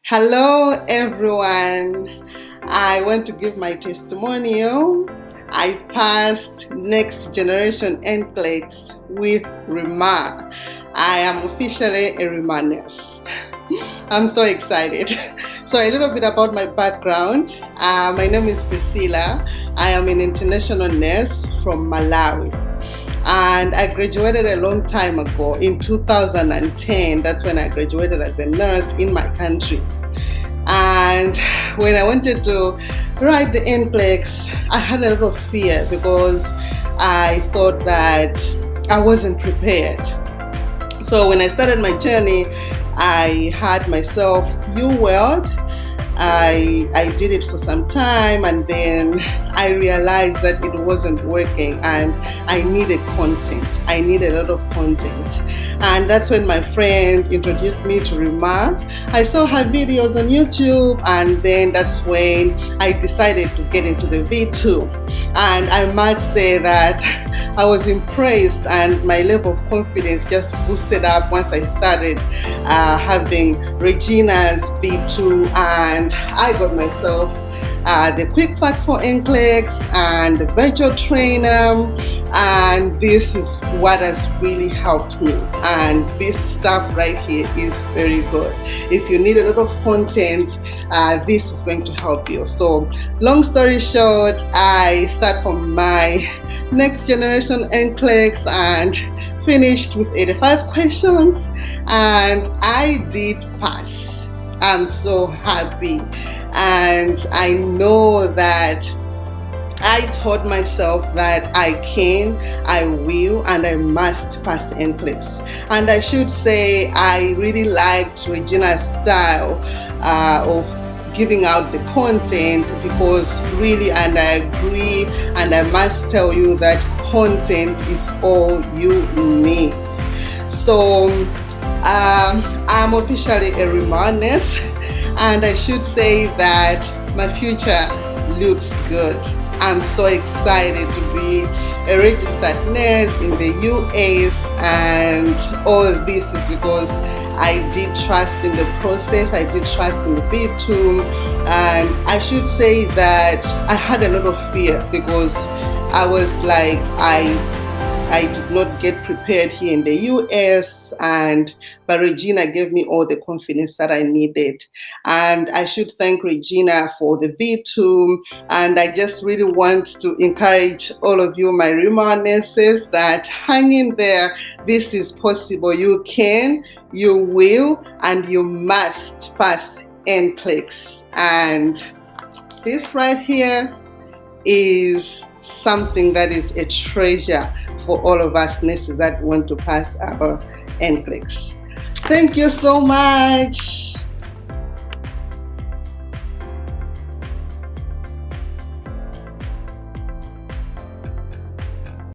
Hello, everyone. I want to give my testimonial. I passed next generation NCLEX with ReMar. I am officially a ReMar nurse. I'm so excited. So a little bit about my background. My name is Priscilla. I am an international nurse from Malawi. And I graduated a long time ago in 2010. That's when I graduated as a nurse in my country. And when I wanted to write the NCLEX, I had a lot of fear because I thought that I wasn't prepared. So when I started my journey, I had myself U-World. I did it for some time, and then I realized that it wasn't working and I needed content. I needed a lot of content. And that's when my friend introduced me to ReMar. I saw her videos on YouTube, and then that's when I decided to get into the V2. And I must say that I was impressed, and my level of confidence just boosted up once I started having Regina's V2, and I got myself the quick facts for NCLEX and the virtual trainer, and this is what has really helped me. And this stuff right here is very good. If you need a lot of content, this is going to help you. So long story short, I start from my next generation NCLEX and finished with 85 questions, and I did pass. I'm so happy, and I know that I taught myself that I can, I will, and I must pass NCLEX. And I should say I really liked Regina's style of giving out the content, because really, and I agree, and I must tell you that content is all you need. So I'm officially a ReMar nurse, and I should say that my future looks good. I'm so excited to be a registered nurse in the US, and all of this is because I did trust in the process. I did trust in the V2, and I should say that I had a lot of fear because I was like, I did not get prepared here in the US, but Regina gave me all the confidence that I needed. And I should thank Regina for the V2. And I just really want to encourage all of you, my ReMar nurses, that hang in there. This is possible. You can, you will, and you must pass NCLEX. And this right here is something that is a treasure for all of us nurses that want to pass our NCLEX. Thank you so much.